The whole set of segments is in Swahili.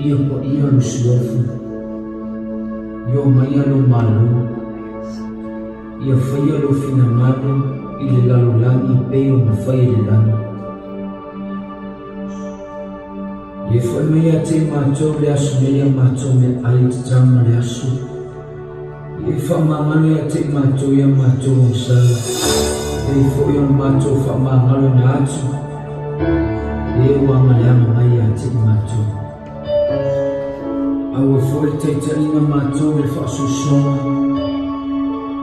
ia po ia lo suafu, ia maia lo malu, ia whaia lo finangano i le lalolani peo na whai le lana. Ia whai mea te mātou le asu mea mātou me ai te tama le asu. Ia whamangano ia te mātou ia mātou o sala. Ia whai on mātou whamangano na atu. Ia wanga le ama mai ia te mātou. Aua whai teitari na mātou le whasusonga.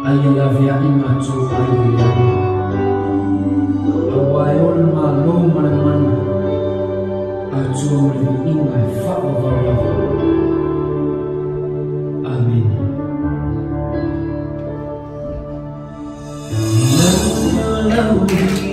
Ai la via i mātou ai le lana. Aua e ora mālo mana mana. Atua le inga e whaawawalawa. Amen. Ia lau